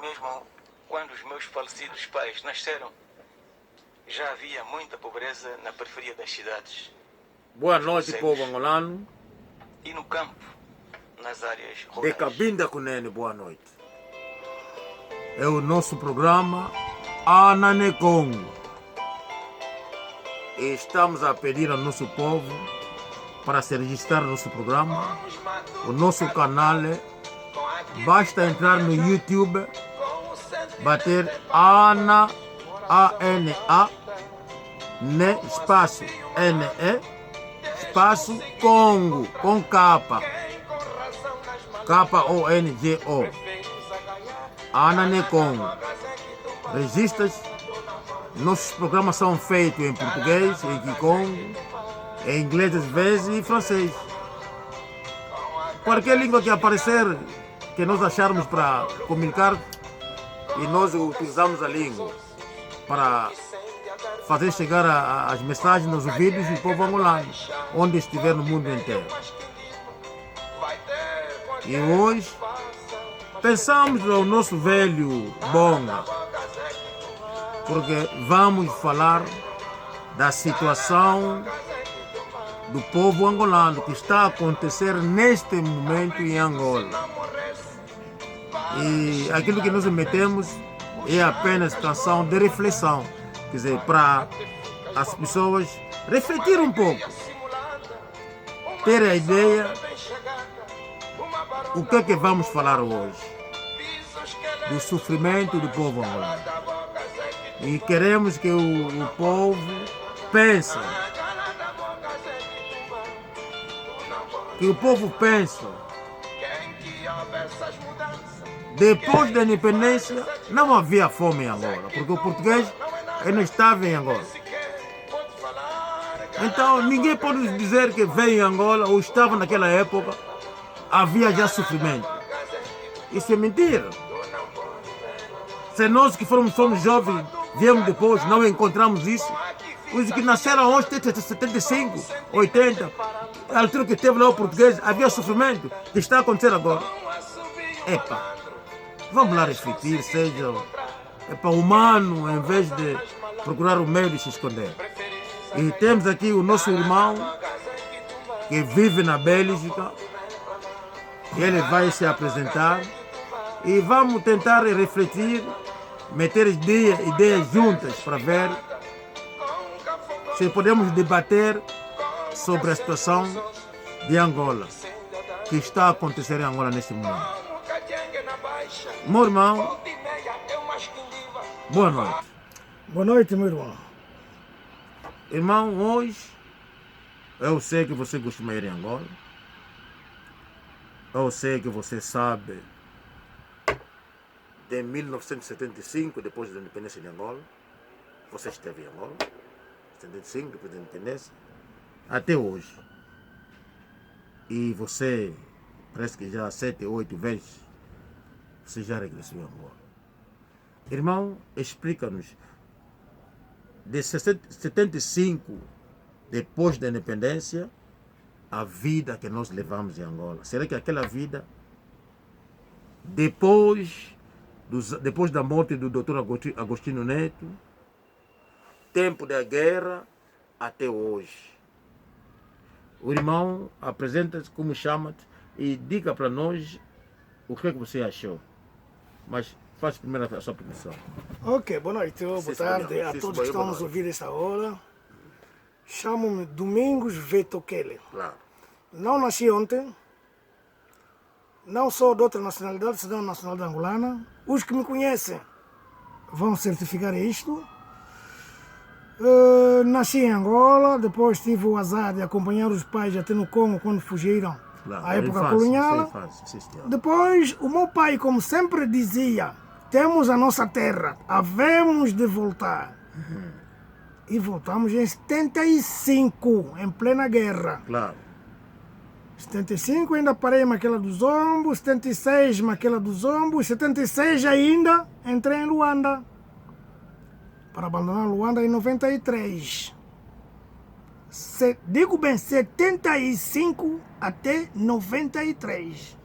mesmo quando os meus falecidos pais nasceram, já havia muita pobreza na periferia das cidades. Boa noite, povo angolano. E no campo, nas áreas De rurais. Cabinda Cunene, boa noite. É o nosso programa Anane Congo. E estamos a pedir ao nosso povo para se registrar no nosso programa. O nosso canal, basta entrar no YouTube, bater Ana, A-N-A, ne, espaço, N-E, espaço Congo, com capa, K-O-N-G-O, Anane Congo. Registras. Nossos programas são feitos em português, em Kikongo, em inglês às vezes e em francês. Qualquer língua que aparecer, que nós acharmos para comunicar, e nós utilizamos a língua para fazer chegar as mensagens nos ouvidos do povo angolano, onde estiver no mundo inteiro. E hoje, pensamos no nosso velho Bonga, porque vamos falar da situação do povo angolano que está a acontecer neste momento em Angola. E aquilo que nós metemos é apenas canção de reflexão, quer dizer, para as pessoas refletir um pouco, ter a ideia o que é que vamos falar hoje, do sofrimento do povo angolano. E queremos que o povo pense, que o povo pense. Depois da independência não havia fome em Angola, porque o português não estava em Angola. Então ninguém pode dizer que veio em Angola ou estava naquela época, havia já sofrimento. Isso é mentira. Se nós que somos jovens viemos depois, não encontramos isso. Os que nasceram hoje, 75, 80, a altura que teve lá o português, havia sofrimento que está a acontecer agora. Epa, vamos lá refletir, seja humano, em vez de procurar o meio de se esconder. E temos aqui o nosso irmão, que vive na Bélgica. Ele vai se apresentar e vamos tentar refletir, meter ideias juntas para ver se podemos debater sobre a situação de Angola, que está a acontecer em Angola neste momento. Meu irmão, boa noite. Boa noite, meu irmão. Irmão, hoje eu sei que você costuma ir em Angola. Eu sei que você sabe de 1975, depois da independência de Angola. Você esteve em Angola, 75, depois da independência, até hoje. E você, parece que já 7, 8 vezes, você já regressou em Angola. Irmão, explica-nos, de 75, depois da independência, a vida que nós levamos em Angola. Será que aquela vida, depois da morte do Dr. Agostinho Neto, tempo da guerra, até hoje? O irmão apresenta-se, como chama-te, e diga para nós o que é que você achou. Mas faz primeiro a sua apresentação. Ok, boa noite, boa tarde a todos que estão nos ouvir essa hora. Chamo-me Domingos Vetokele. Claro. Não nasci ontem, não sou de outra nacionalidade, senão nacionalidade angolana. Os que me conhecem vão certificar isto. Nasci em Angola, depois tive o azar de acompanhar os pais até no Congo quando fugiram à época colonial. Depois, o meu pai, como sempre dizia, temos a nossa terra, havemos de voltar. E voltamos em 75, em plena guerra. Claro. 75 ainda parei naquela do Zombo, 76 naquela do Zombo, 76 ainda entrei em Luanda. Para abandonar Luanda em 93. Digo bem, 75 até 93.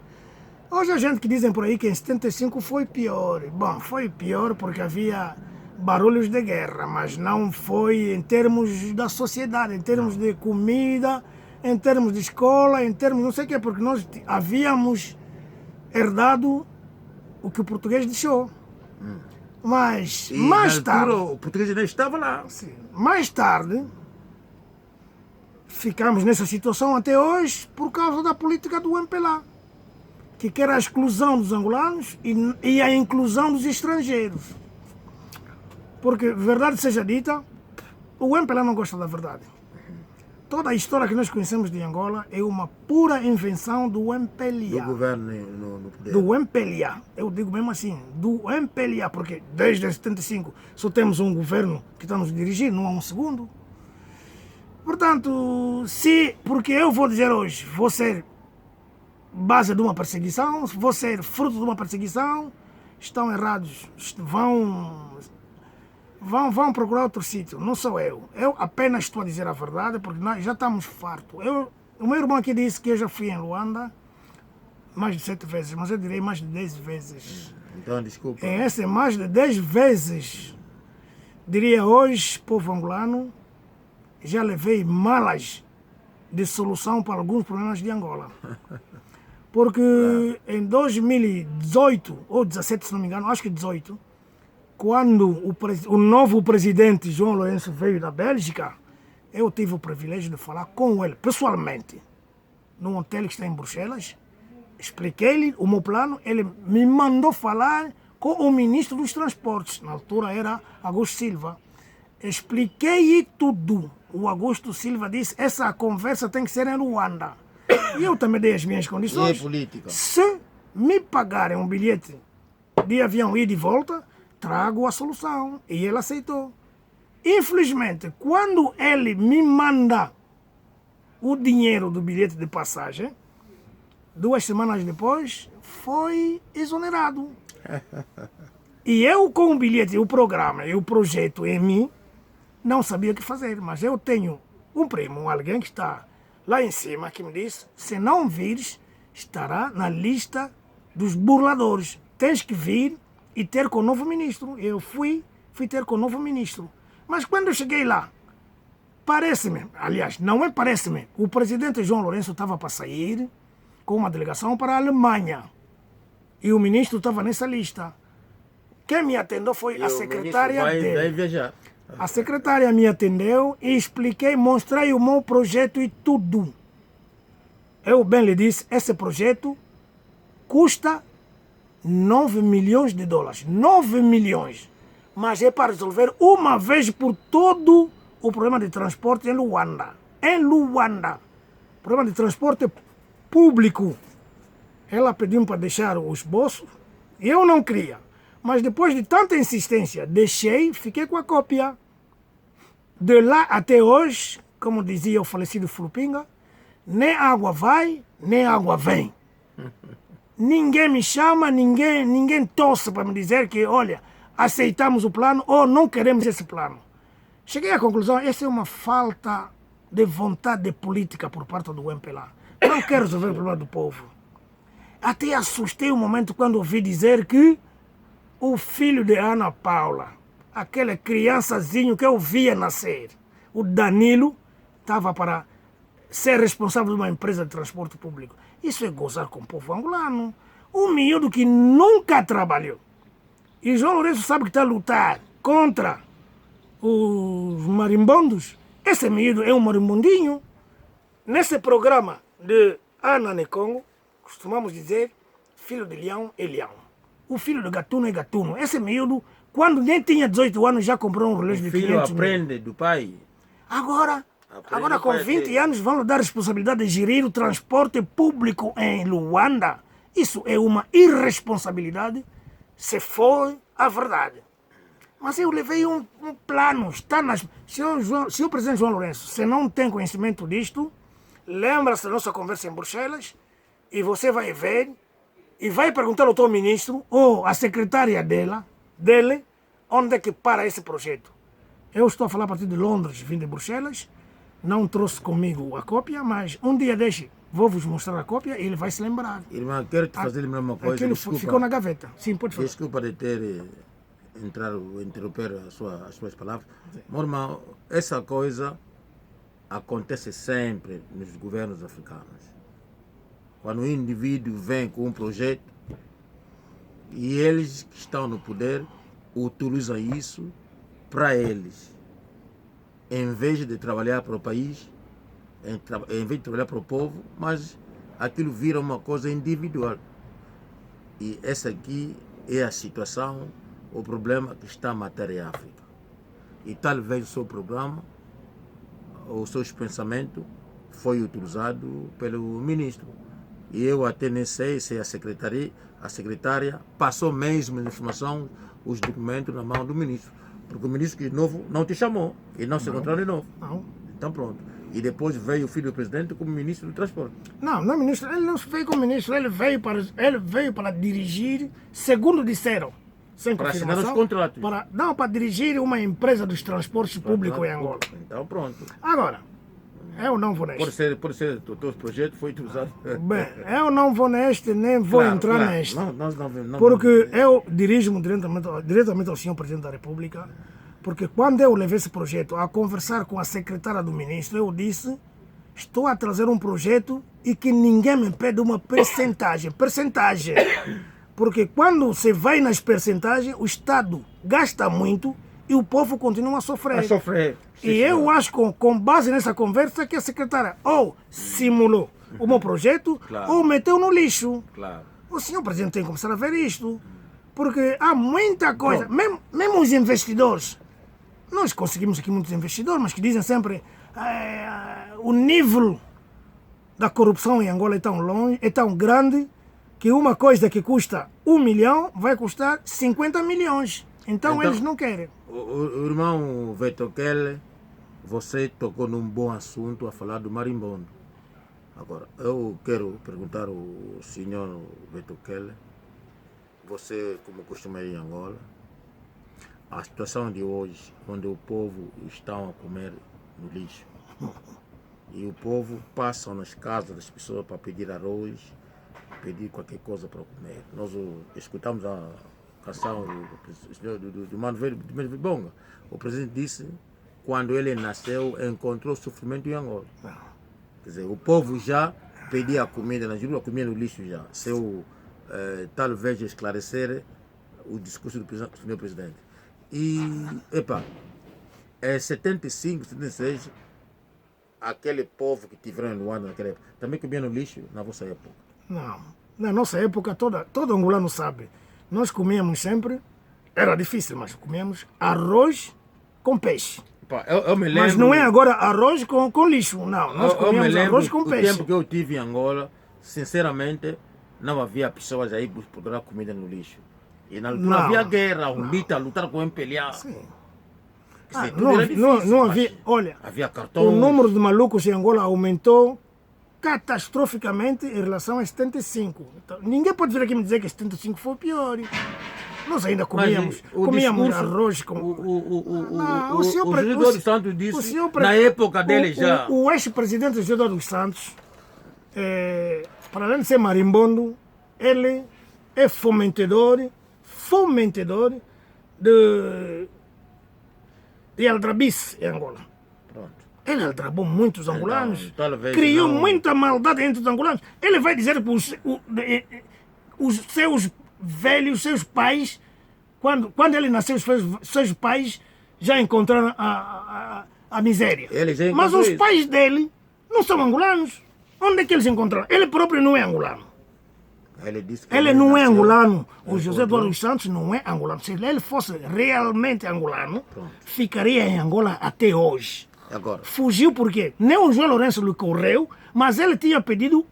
Hoje a gente que dizem por aí que em 75 foi pior. Bom, foi pior porque havia barulhos de guerra, mas não foi em termos da sociedade, em termos de comida, em termos de escola, em termos não sei o quê, porque nós havíamos herdado o que o português deixou. Mas, mais tarde... O português ainda estava lá. Sim, mais tarde, ficamos nessa situação até hoje por causa da política do MPLA, que quer a exclusão dos angolanos e a inclusão dos estrangeiros. Porque, verdade seja dita, o MPLA não gosta da verdade. Toda a história que nós conhecemos de Angola é uma pura invenção do MPLA. Do governo no poder. Do MPLA. Eu digo mesmo assim, do MPLA, porque desde 75 só temos um governo que está nos dirigindo, não há um segundo. Portanto, porque eu vou dizer hoje, vou ser base de uma perseguição, vou ser fruto de uma perseguição, estão errados, vão procurar outro sítio, não sou eu. Eu apenas estou a dizer a verdade, porque nós já estamos fartos. O meu irmão aqui disse que eu já fui em Luanda mais de 7 vezes, mas eu direi mais de 10 vezes. Então, desculpa. Em esse mais de 10 vezes, diria hoje, povo angolano, já levei malas de solução para alguns problemas de Angola. Porque em 2018, ou 17, se não me engano, acho que 18, quando o novo presidente João Lourenço veio da Bélgica, eu tive o privilégio de falar com ele pessoalmente, num hotel que está em Bruxelas. Expliquei-lhe o meu plano, ele me mandou falar com o ministro dos Transportes, na altura era Augusto Silva. Expliquei tudo. O Augusto Silva disse, essa conversa tem que ser em Luanda. E eu também dei as minhas condições. E é política. Se me pagarem um bilhete de avião ida e volta, trago a solução. E ele aceitou. Infelizmente, quando ele me manda o dinheiro do bilhete de passagem, 2 semanas depois, foi exonerado. E eu, com o bilhete, o programa e o projeto em mim, não sabia o que fazer. Mas eu tenho um primo, alguém que está lá em cima, que me disse, se não vires, estará na lista dos burladores. Tens que vir e ter com o novo ministro. Eu fui ter com o novo ministro. Mas quando eu cheguei lá, parece-me, aliás, não é parece-me, o presidente João Lourenço estava para sair com uma delegação para a Alemanha. E o ministro estava nessa lista. Quem me atendeu foi a secretária dele. Vai viajar. A secretária me atendeu e expliquei, mostrei o meu projeto e tudo. Eu bem lhe disse, esse projeto custa 9 milhões de dólares. 9 milhões. Mas é para resolver uma vez por todo o problema de transporte em Luanda. Em Luanda. Problema de transporte público. Ela pediu para deixar o esboço. Eu não queria. Mas depois de tanta insistência, deixei, fiquei com a cópia. De lá até hoje, como dizia o falecido Flupinga, nem água vai, nem água vem. Ninguém me chama, ninguém torce para me dizer que, olha, aceitamos o plano ou não queremos esse plano. Cheguei à conclusão, essa é uma falta de vontade política por parte do MPLA. Não quer resolver o problema do povo. Até assustei um momento quando ouvi dizer que o filho de Ana Paula, aquele criançazinho que eu via nascer, o Danilo, estava para ser responsável de uma empresa de transporte público. Isso é gozar com o povo angolano. Um miúdo que nunca trabalhou. E João Lourenço sabe que está a lutar contra os marimbondos. Esse miúdo é um marimbondinho. Nesse programa de Ana Nekongo, costumamos dizer, filho de leão é leão. O filho de gatuno é gatuno. Esse miúdo, quando nem tinha 18 anos, já comprou um relógio de 500 mil. O filho aprende do pai. Agora com 20 anos, vão lhe dar a responsabilidade de gerir o transporte público em Luanda. Isso é uma irresponsabilidade, se for a verdade. Mas eu levei um plano. Está nas... Se o presidente João Lourenço, se não tem conhecimento disto, lembra-se da nossa conversa em Bruxelas e você vai ver e vai perguntar ao teu ministro ou à secretária dele, onde é que para esse projeto. Eu estou a falar a partir de Londres, vim de Bruxelas, não trouxe comigo a cópia, mas um dia deixe, vou-vos mostrar a cópia e ele vai se lembrar. Irmã, quero te fazer lembrar uma coisa. Aquilo Desculpa, ficou na gaveta. Sim, pode falar. desculpa de ter interromper as suas palavras. Meu irmão, essa coisa acontece sempre nos governos africanos. Quando um indivíduo vem com um projeto e eles que estão no poder utilizam isso para eles. Em vez de trabalhar para o país, em vez de trabalhar para o povo, mas aquilo vira uma coisa individual. E essa aqui é a situação, o problema que está a matar a África. E talvez o seu programa, os seus pensamentos, foi utilizado pelo ministro. E eu até nem sei se a secretária passou mesmo a informação, os documentos na mão do ministro. Porque o ministro de novo não te chamou e não se encontrou de novo. Não. Então pronto. E depois veio o filho do presidente como ministro do transporte. Não, não, ministro, ele não veio como ministro, ele veio para dirigir, segundo disseram, sem Para assinar confirmação. os contratos. Para dirigir uma empresa dos transportes públicos em Angola. Então pronto. Agora, eu não vou neste. Por ser o teu projeto foi utilizado. Bem, eu não vou neste, nem vou entrar neste. Não, Porque eu dirijo-me diretamente ao senhor Presidente da República, porque quando eu levei esse projeto a conversar com a secretária do ministro, eu disse, estou a trazer um projeto e que ninguém me pede uma percentagem. Porque quando você vai nas percentagens, o Estado gasta muito e o povo continua a sofrer. Sim, E eu acho, com base nessa conversa, que a secretária ou simulou o meu projeto ou meteu no lixo. Claro. O senhor presidente tem que começar a ver isto. Porque há muita coisa, mesmo os investidores. Nós conseguimos aqui muitos investidores, mas que dizem sempre o nível da corrupção em Angola é tão longe, é tão grande, que uma coisa que custa 1 milhão vai custar 50 milhões. Então eles não querem. O irmão Vetokele, você tocou num bom assunto a falar do marimbondo. Agora, eu quero perguntar ao senhor Vetokele, você como costuma ir em Angola, a situação de hoje, onde o povo está a comer no lixo, e o povo passa nas casas das pessoas para pedir arroz, pedir qualquer coisa para comer. Nós escutamos a canção do Mano Velho de Bonga. O presidente disse, quando ele nasceu, encontrou sofrimento em Angola. Quer dizer, o povo já pedia comida nas ruas, comia no lixo já. Se eu talvez esclarecer o discurso do senhor presidente. E, é 75, 76, aquele povo que tiveram em Luanda naquela época, também comia no lixo na vossa época? Não, na nossa época, todo angolano sabe, nós comíamos sempre, era difícil, mas comíamos arroz com peixe. Eu me lembro, mas não é agora arroz com lixo, não, nós comíamos arroz com peixe. No tempo que eu estive em Angola, sinceramente, não havia pessoas aí por procurar comida no lixo. E não havia guerra, lutar com o MPLA. Sim. Não havia, olha, havia cartões. O número de malucos em Angola aumentou catastroficamente em relação a 75. Então, ninguém pode vir aqui me dizer que 75 foi pior. Nós ainda comíamos arroz com... O José dos Santos disse, na época dele já... O ex-presidente José dos Santos, para além de ser marimbondo, ele é fomentador de aldrabice em Angola. Pronto. Ele aldrabou muitos angolanos, Talvez criou não. muita maldade entre os angolanos. Ele vai dizer para os seus velhos, seus pais, quando ele nasceu, os seus pais já encontraram a miséria. Mas os pais dele não são angolanos. Onde é que eles encontraram? Ele próprio não é angolano. Ele não é angolano. O José dos Santos não é angolano. Se ele fosse realmente angolano, ficaria em Angola até hoje. Agora. Fugiu por quê? Nem o João Lourenço lhe correu, mas ele tinha pedido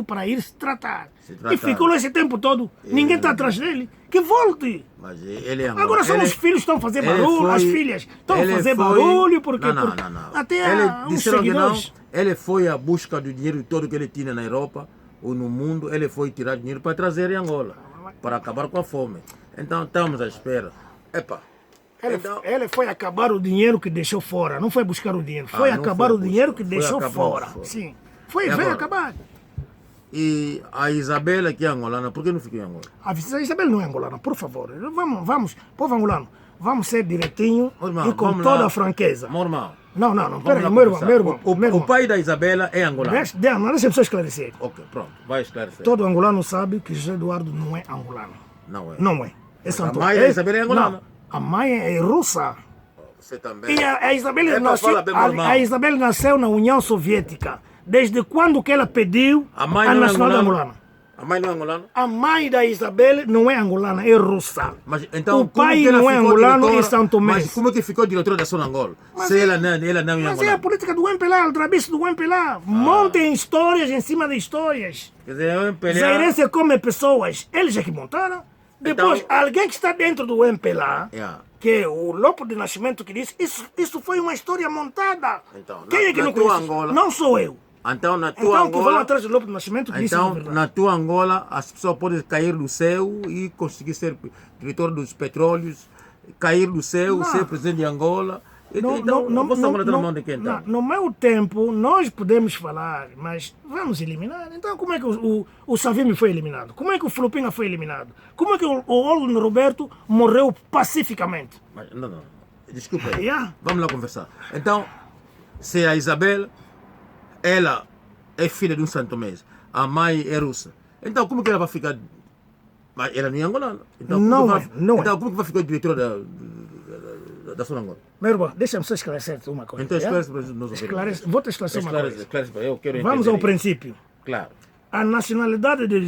para ir se tratar. E ficou lá esse tempo todo. Ninguém está atrás dele. Que volte. Mas ele é agora são os filhos que estão a fazer barulho, as filhas estão a fazer barulho, porque não. Até os seguidores. Ele foi à busca do dinheiro todo que ele tinha na Europa ou no mundo, ele foi tirar dinheiro para trazer em Angola, para acabar com a fome. Então estamos à espera. Ele foi acabar o dinheiro que deixou fora, não foi buscar o dinheiro, foi acabar o dinheiro que deixou fora. Sim, veio acabar. E a Isabela, que é angolana, por que não fica em Angola? A Isabela não é angolana, por favor. Vamos, povo angolano, vamos ser direitinho e com toda a franqueza. Normal. Não, peraí, meu irmão. O pai da Isabela é angolano. Deixa eu esclarecer. Ok, pronto, vai esclarecer. Todo angolano sabe que José Eduardo não é angolano. Não é. A mãe da Isabela é angolana. Não, a mãe é russa. Você também. E a Isabela nasceu na União Soviética. Desde quando que ela pediu a nacionalidade angolana? A mãe não é angolana? A mãe da Isabela não é angolana, é russa. Mas, então, o pai não é angolano, é São Tomé. Mas como é que ficou diretora da Zona Angola? Se ela não é angolana. Mas é a política do MPLA, o trabiço do MPLA. Montem histórias em cima de histórias. Quer dizer, o MPLA... Zairense come pessoas, eles é que montaram. Depois, alguém que está dentro do MPLA, que é o Lopo de Nascimento, que disse, isso foi uma história montada. Então, quem é que não conhece? Angola, não sou eu. Então, na tua Angola... que vão atrás do Lopo de Nascimento, que então, na tua Angola, as pessoas podem cair do céu e conseguir ser diretor dos petróleos, cair do céu, ser presidente de Angola. No meu tempo, nós podemos falar, mas vamos eliminar. Então, como é que o Savimbi foi eliminado? Como é que o Flupinga foi eliminado? Como é que o Olno Roberto morreu pacificamente? Mas, não. Desculpa aí. Vamos lá conversar. Então, se a Isabel, ela é filha de um santomês, a mãe é russa, então como que ela vai ficar... Mas ela não é angolana. Então, então como que vai ficar diretora da Zona Angola? Meu irmão, deixa-me só esclarecer uma coisa. Então esclarece para nós. Vou te esclarecer uma coisa. Eu quero vamos ao princípio. Claro. A nacionalidade de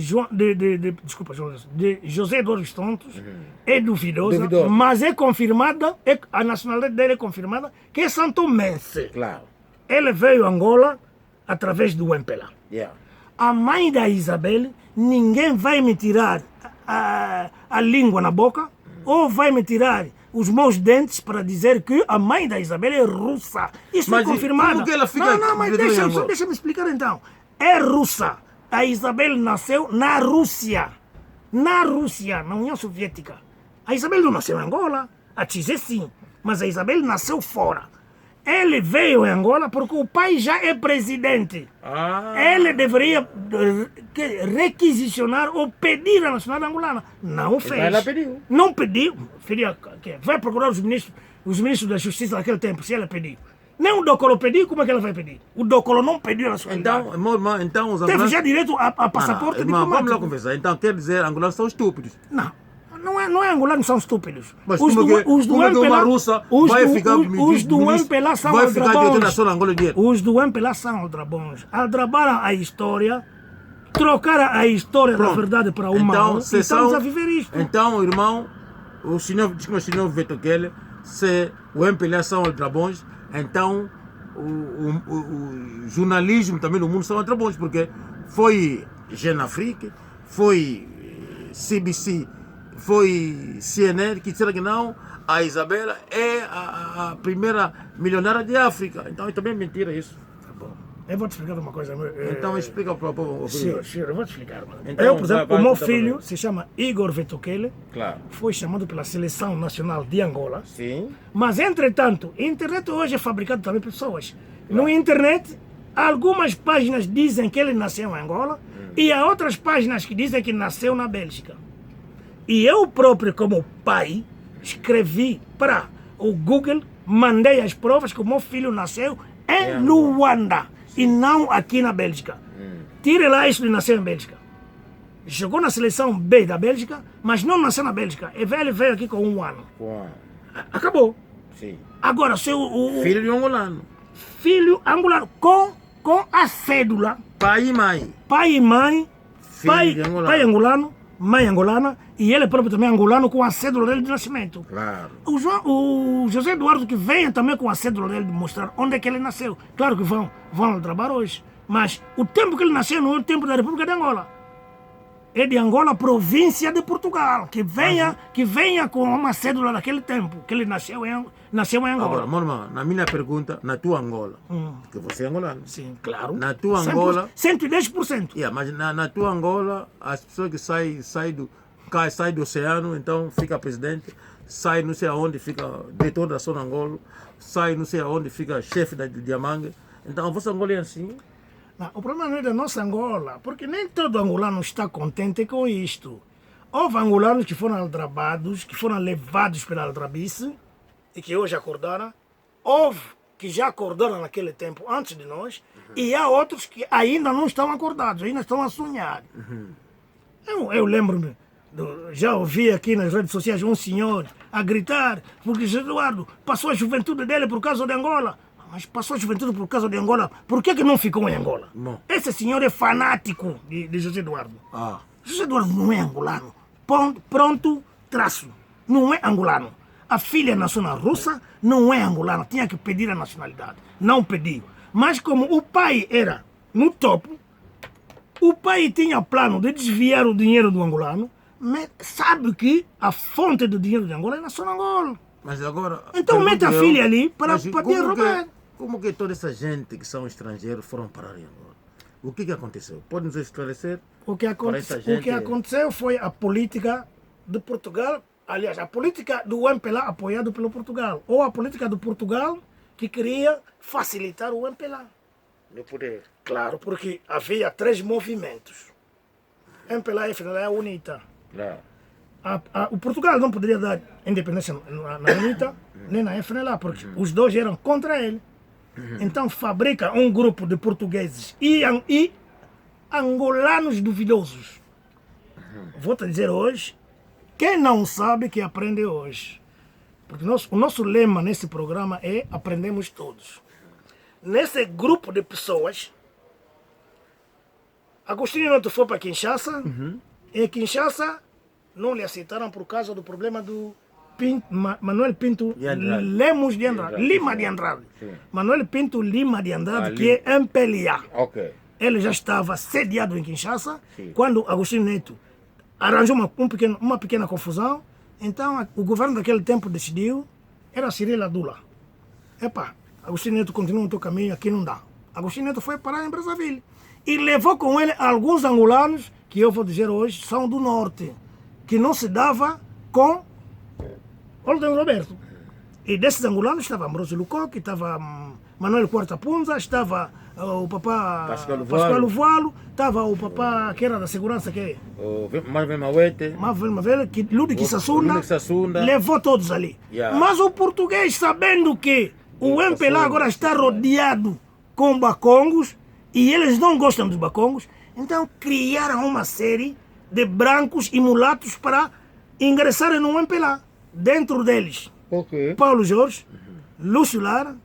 José Eduardo Santos é duvidosa, mas é confirmada, a nacionalidade dele é confirmada, que é santomense. Claro. Ele veio a Angola através do MPLA. A mãe da Isabel, ninguém vai me tirar a língua na boca ou vai me tirar os meus dentes para dizer que a mãe da Isabel é russa. Isso é confirmado. Como que ela fica mas deixa-me explicar então. É russa. A Isabel nasceu na Rússia. Na União Soviética. A Isabel não nasceu em Angola. A Tizé sim. Mas a Isabel nasceu fora. Ele veio em Angola porque o pai já é presidente. Ele deveria requisicionar ou pedir a nacionalidade angolana. Não fez. Ela pediu. Não pediu. Vai procurar os ministros da Justiça daquele tempo, se ela pediu. Nem o Docolo pediu, como é que ela vai pedir? O Docolo não pediu a nacionalidade. Então os angolanos... Teve já direito a passaporte diplomático. Vamos lá conversar. Então quer dizer, angolanos são estúpidos. Não é angolanos são estúpidos. Mas os do MPLA vai ficar... Os do MPLA são aldrabões. Os do MPLA são aldrabões. Aldrabaram a história, trocaram a história da verdade para o mal. E estamos a viver isto. Então, irmão, o senhor Vetokele, se o MPLA são aldrabões, então o jornalismo também no mundo são aldrabões, porque foi Jeune Afrique, foi CBC, foi CNN que disseram que não, a Isabela é a primeira milionária de África. Então é também mentira isso. Tá bom. Eu vou te explicar uma coisa. Então explica para o povo. Senhor, eu vou te explicar. Então, por exemplo, o meu filho se chama Igor Vetokele. Claro. Foi chamado pela Seleção Nacional de Angola. Sim. Mas, entretanto, a internet hoje é fabricada também por pessoas. Claro. No internet, algumas páginas dizem que ele nasceu em Angola e há outras páginas que dizem que nasceu na Bélgica. E eu próprio, como pai, escrevi para o Google, mandei as provas que o meu filho nasceu em Luanda e não aqui na Bélgica. Tire lá isso de nascer em Bélgica. Jogou na seleção B da Bélgica, mas não nasceu na Bélgica. Ele veio aqui com 1 ano. Acabou. Sim. Agora, se filho de angolano. Filho angolano com a cédula. Pai e mãe. Pai e mãe. Pai angolano. Mãe angolana, e ele próprio também angolano com a cédula dele de nascimento. Claro. O José Eduardo que veio também com a cédula dele de mostrar onde é que ele nasceu. Claro que vão trabalhar hoje, mas o tempo que ele nasceu não é o tempo da República de Angola. É de Angola, província de Portugal, que venha com uma cédula daquele tempo, que ele nasceu em Angola. Agora, meu irmão, na minha pergunta, na tua Angola, porque você é angolano. Sim, claro. Na tua Angola... 110%. Mas na tua Angola, as pessoas que saem cai, sai do oceano, então fica presidente, sai não sei aonde, fica diretor da Zona Angola, sai não sei aonde, fica chefe da Diamangue. Então a vossa Angola é assim? Não, o problema não é da nossa Angola, porque nem todo angolano está contente com isto. Houve angolanos que foram aldrabados, que foram levados pela aldrabice e que hoje acordaram. Houve que já acordaram naquele tempo antes de nós, e há outros que ainda não estão acordados, ainda estão a sonhar. Eu lembro-me, já ouvi aqui nas redes sociais um senhor a gritar, porque José Eduardo passou a juventude dele por causa de Angola. Mas passou a juventude por causa de Angola, por que não ficou em Angola? Não. Esse senhor é fanático de José Eduardo. José Eduardo não é angolano. Pronto, traço. Não é angolano. A filha nasceu na Rússia, não é angolana. Tinha que pedir a nacionalidade. Não pediu. Mas como o pai era no topo, o pai tinha plano de desviar o dinheiro do angolano, mas sabe que a fonte do dinheiro de Angola é na zona Angola. Mas agora... Então mete a filha ali para derrubar. Como que toda essa gente que são estrangeiros foram parar em Angola? O que aconteceu? Pode nos esclarecer? O que aconteceu foi a política de Portugal, aliás, a política do MPLA apoiado pelo Portugal, ou a política do Portugal que queria facilitar o MPLA. No poder. Claro, porque havia 3 movimentos. MPLA, FNLA, UNITA. Claro. O Portugal não poderia dar independência na UNITA nem na FNLA, porque os dois eram contra ele. Então fabrica um grupo de portugueses e angolanos duvidosos. Vou-te dizer hoje, quem não sabe que aprende hoje. Porque o nosso lema nesse programa é aprendemos todos. Nesse grupo de pessoas, Agostinho Neto foi para Kinshasa, e Kinshasa não lhe aceitaram por causa do problema do Manuel Pinto Lemos de Andrade, Lima de Andrade. Sim. Manuel Pinto Lima de Andrade, que é MPLA. Okay. Ele já estava sediado em Kinshasa, quando Agostinho Neto arranjou uma pequena confusão. Então o governo daquele tempo decidiu, era Cyril Adula. Agostinho Neto continua no seu caminho, aqui não dá. Agostinho Neto foi parar em Brazzaville. E levou com ele alguns angolanos, que eu vou dizer hoje, são do norte, que não se dava com Olden Roberto. E desses angolanos estava Ambrosio Lucoque, estava Manuel Quarta Punza, estava o papá Pascoal Uvalo, estava o papá que era da segurança, que o Marvel Mawete, que Ludwig Sassunda, levou todos ali. Mas o português, sabendo que o MPLA agora está rodeado com bacongos, e eles não gostam dos bacongos, então criaram uma série de brancos e mulatos para ingressarem no MPLA. Dentro deles, Paulo Jorge, Lúcio Lara.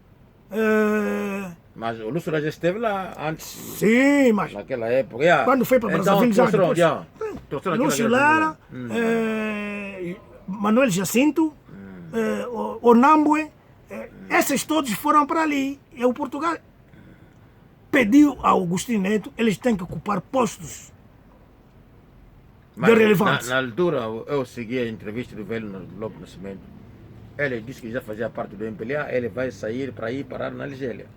Mas o Lúcio Lara já esteve lá antes. Sim, mas naquela época. Quando foi para Brazzaville, já depois. Lúcio Lara, Manuel Jacinto, Onambwe, esses todos foram para ali. E o Portugal pediu ao Agostinho Neto, eles têm que ocupar postos de relevância. Na altura, eu segui a entrevista do velho Lopo Nascimento. Ele disse que já fazia parte do MPLA, ele vai sair para ir parar na Argélia.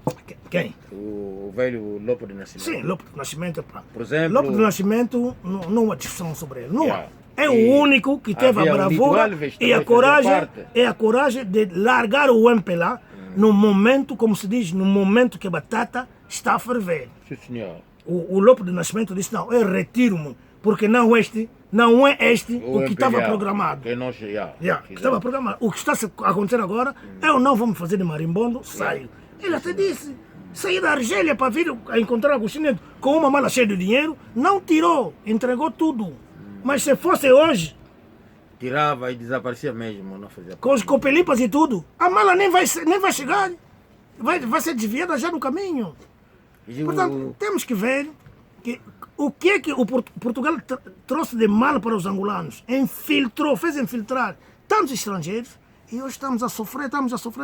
Quem? O velho Lopo de Nascimento. Sim, Lopo de Nascimento. Por exemplo... Lopo de Nascimento, não há discussão sobre ele. Não há. É o único que teve a bravura e a coragem de largar o MPLA no momento, como se diz, no momento que a batata está a ferver. Sim, senhor. O Lopo de Nascimento disse, não, eu retiro-me, porque não é este o que estava programado. Que estava programado. O que está a acontecer agora, eu não vou me fazer de marimbondo, saio. Ele até disse, saí da Argélia para vir a encontrar Agostinho Neto com uma mala cheia de dinheiro, não tirou, entregou tudo. Mas se fosse hoje... Tirava e desaparecia mesmo, não fazia. Com os copelipas e tudo, a mala nem vai chegar, vai ser desviada já no caminho. Portanto, temos que ver o que é que o Portugal trouxe de mal para os angolanos. Fez infiltrar tantos estrangeiros e hoje estamos a sofrer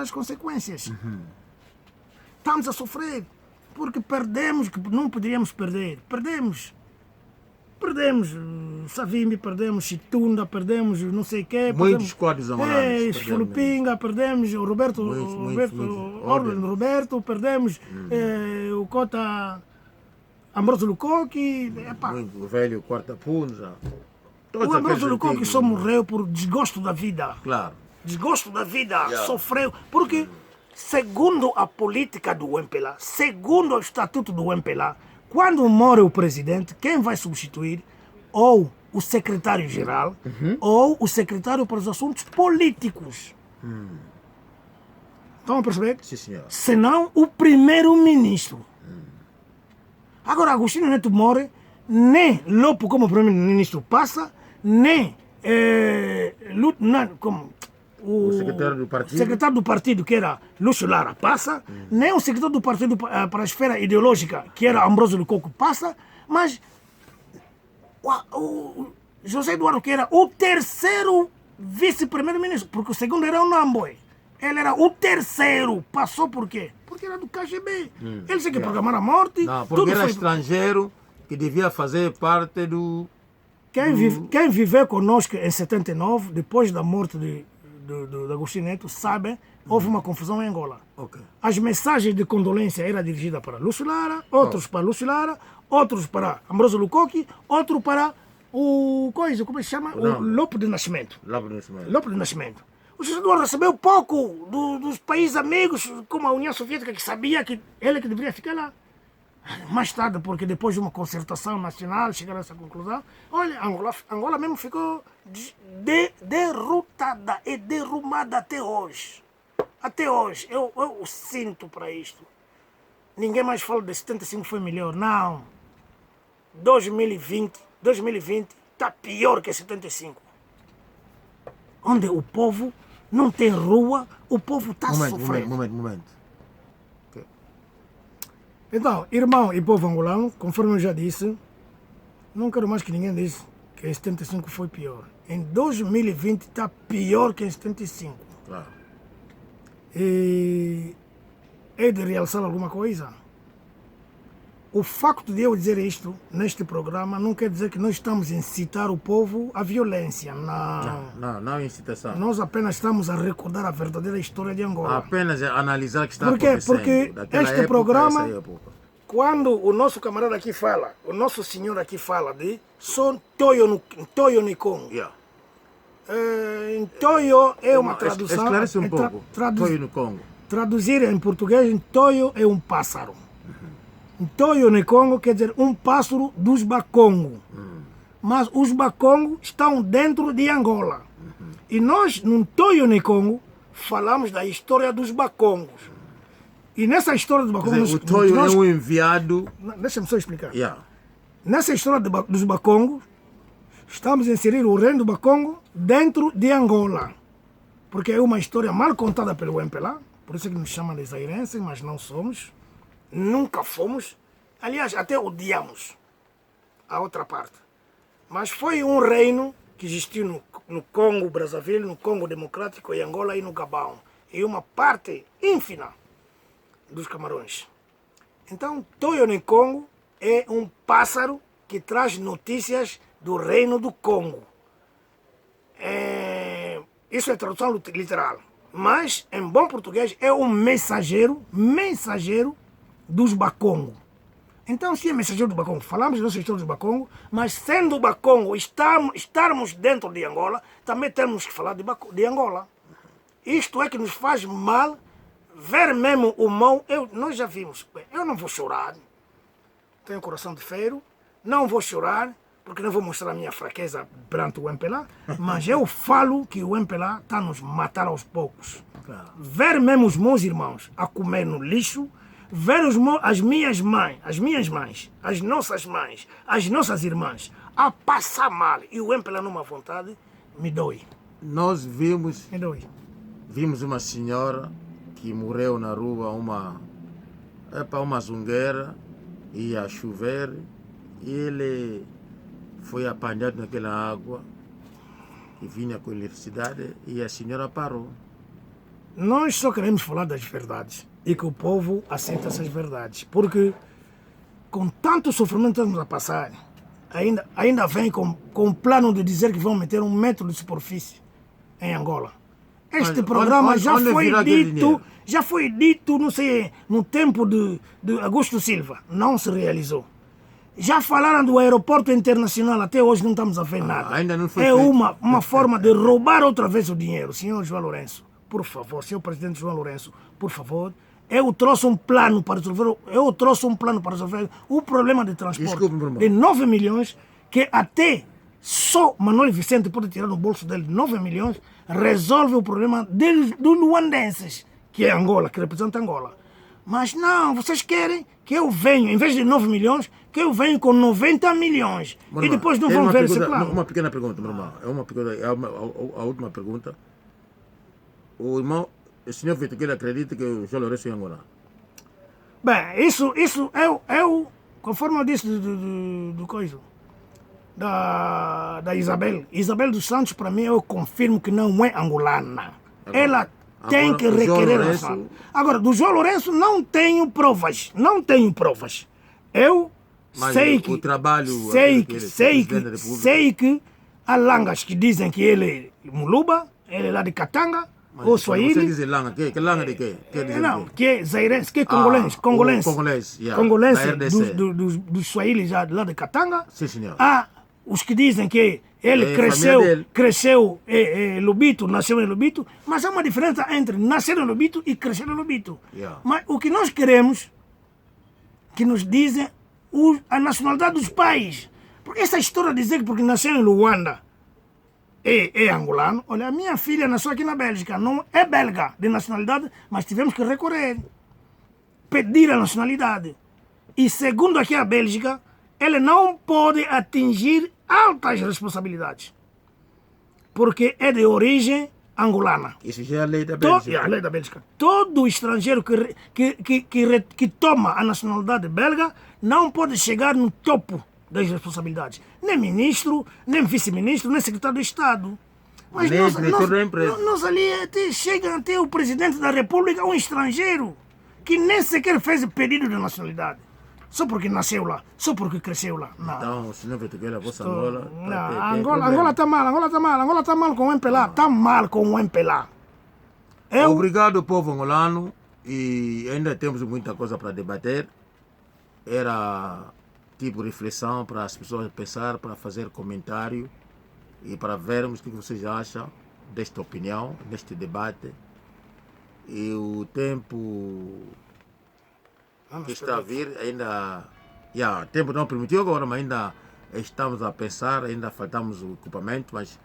as consequências. Estamos a sofrer porque perdemos, que não poderíamos perder. Perdemos Savimbi, perdemos Chitunda, perdemos não sei o quê. Muitos quadros angolanos. Fulupinga, perdemos o Roberto, perdemos o Cota Ambrosio Lucoque. O velho Quarta Punza. Todos O Ambrósio aqueles Lukoki antigos, só morreu por desgosto da vida. Claro. Desgosto da vida, sofreu. Porque, segundo a política do MPLA, segundo o estatuto do MPLA, quando morre o presidente, quem vai substituir? Ou o secretário-geral, ou o secretário para os assuntos políticos. Estão a perceber? Sim, senhor. Senão o primeiro-ministro. Agora, Agostinho Neto morre, nem Lopo como primeiro-ministro passa, nem como o secretário do partido, que era Lúcio Lara, passa, nem o secretário do partido para a esfera ideológica, que era Ambrósio Lukoki, passa, mas o José Eduardo, que era o terceiro vice-primeiro-ministro, porque o segundo era o Namboy. Ele era o terceiro. Passou por quê? Porque era do KGB. Ele tinha que programar a morte. Não, porque era estrangeiro que devia fazer parte do... Quem viveu conosco em 79, depois da morte de Agostinho Neto, sabe, houve uma confusão em Angola. Okay. As mensagens de condolência eram dirigidas para Lúcio Lara, outros para Lúcio Lara, outros para Ambrósio Lukoki, outro para o como se chama? O Lopo de Nascimento. Lopo de Nascimento. O José Eduardo recebeu pouco dos países amigos, como a União Soviética, que sabia que ele que deveria ficar lá. Mais tarde, porque depois de uma concertação nacional, chegaram a essa conclusão, olha, Angola mesmo ficou derrotada e derrumada até hoje. Até hoje. Eu sinto para isto. Ninguém mais fala de 75 foi melhor. Não. 2020 está pior que 75. Onde o povo não tem rua, o povo está sofrendo. Momento. Okay. Então, irmão e povo angolano, conforme eu já disse, não quero mais que ninguém diz que em 75 foi pior. Em 2020 está pior que em 75. Claro. E é de realçar alguma coisa. O facto de eu dizer isto neste programa não quer dizer que nós estamos a incitar o povo à violência. Não é incitação. Nós apenas estamos a recordar a verdadeira história de Angola. Apenas analisar o que está acontecendo. Porque este programa, quando o nosso camarada aqui fala, o nosso senhor aqui fala de Son Toyo Nikongo. Toyo é uma tradução. Esclarece um pouco. Toyo no Congo. Traduzir em português, Toyo é um pássaro. Toyo Nikongo quer dizer um pássaro dos Bakongo. Mas os Bakongo estão dentro de Angola. E nós, no Toyo Nikongo, falamos da história dos Bakongos. E nessa história dos Bakongos... O Toyo é um enviado... Deixa-me só explicar. Nessa história dos Bakongos, estamos a inserir o reino do Bakongo dentro de Angola. Porque é uma história mal contada pelo MPLA, por isso é que nos chamam de zairenses, mas não somos. Nunca fomos. Aliás, até odiamos a outra parte. Mas foi um reino que existiu no Congo Brazzaville, no Congo Democrático, em Angola e no Gabão. E uma parte ínfima dos Camarões. Então, Toyo Nikongo é um pássaro que traz notícias do reino do Congo. Isso é tradução literal. Mas, em bom português, é um mensageiro dos Bakongo. Então, se é mensageiro do Bakongo, falamos da nossa história dos Bakongo, mas sendo Bakongo, estarmos dentro de Angola, também temos que falar de Angola. Isto é que nos faz mal ver mesmo o mal. Nós já vimos. Eu não vou chorar. Tenho coração de ferro. Não vou chorar, porque não vou mostrar a minha fraqueza perante o MPLA, mas eu falo que o MPLA está a nos matar aos poucos. Ver mesmo os meus irmãos a comer no lixo, ver as minhas mães, as nossas mães, as nossas irmãs a passar mal e o MPLA numa vontade, me dói. Nós vimos uma senhora que morreu na rua, uma zungueira, ia chover, e ele foi apanhado naquela água que vinha com eletricidade e a senhora parou. Nós só queremos falar das verdades e que o povo aceita essas verdades, porque com tanto sofrimento que estamos a passar, ainda vem com o plano de dizer que vão meter 1 metro de superfície em Angola. Este programa já foi dito, não sei, no tempo de Augusto Silva, não se realizou. Já falaram do aeroporto internacional, até hoje não estamos a ver nada. Ainda não foi É feito. uma forma de roubar outra vez o dinheiro. Senhor João Lourenço, por favor, senhor presidente João Lourenço, por favor, eu trouxe um plano para resolver o problema de transporte Desculpe, meu irmão. de 9 milhões, que até só Manuel Vicente pode tirar no bolso dele 9 milhões, resolve o problema dos luandenses, que é Angola, que representa Angola. Mas não, vocês querem que eu venha, em vez de 9 milhões, que eu venho com 90 milhões. Meu E irmão, depois não tem vão uma ver pergunta, esse plano. Uma pequena pergunta, meu irmão. A última pergunta. O senhor Vitor, que ele acredita que o João Lourenço é Angola? Bem, isso eu conforme eu disse do coisa, da Isabel. Isabel dos Santos, para mim, eu confirmo que não é angolana. Ela tem que o João requerer Lourenço- nacional. Agora, do João Lourenço não tenho provas. Não tenho provas. Eu Mas sei o que... trabalho, sei aquele que, que ele é sei presidente da que, República. sei que há langas que dizem que ele é Muluba, ele é lá de Katanga, Mas ou quando Swahili. Você diz langa, que langa de quê? Que diz Não, de quê? que é zairense, que é congolense. Ah, Congolense. o congolês, yeah, Congolense da RDC. dos Swahili já lá de Katanga. Sim, senhor. Há os que dizem que ele É, cresceu, família dele. cresceu em Lubito, nasceu em Lubito, mas há uma diferença entre nascer em Lubito e crescer em Lubito. Yeah. Mas o que nós queremos, que nos dizem a nacionalidade dos pais. Porque essa história de dizer que porque nasceu em Luanda é angolano, olha, a minha filha nasceu aqui na Bélgica, não é belga de nacionalidade, mas tivemos que recorrer, pedir a nacionalidade. E segundo aqui a Bélgica, ele não pode atingir altas responsabilidades, porque é de origem angolana. Isso já é a lei da É Bélgica. a lei da Bélgica. Todo estrangeiro que toma a nacionalidade belga não pode chegar no topo das responsabilidades. Nem ministro, nem vice-ministro, nem secretário de Estado. Mas Nem diretor da empresa. nós ali chega até o presidente da República, um estrangeiro, que nem sequer fez pedido de nacionalidade. Só porque nasceu lá, só porque cresceu lá. Não. Então, o senhor Vitor, que ele é a vossa Angola. Não, Angola está mal, Angola está mal com o MPLA, está mal com o MPLA. Obrigado, povo angolano. E ainda temos muita coisa para debater. Era tipo reflexão para as pessoas pensar, para fazer comentário e para vermos o que vocês acham desta opinião, deste debate. E o tempo que está a vir ainda... o tempo não permitiu agora, mas ainda estamos a pensar, ainda faltamos o equipamento, mas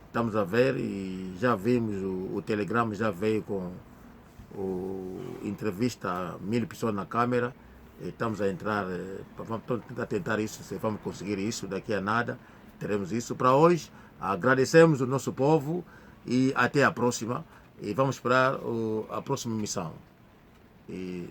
estamos a ver e já vimos o telegrama, já veio com entrevista a 1000 pessoas na câmera. Estamos a entrar, vamos tentar isso, se vamos conseguir isso, daqui a nada teremos isso. Para hoje, agradecemos o nosso povo e até a próxima. E vamos esperar a próxima missão. E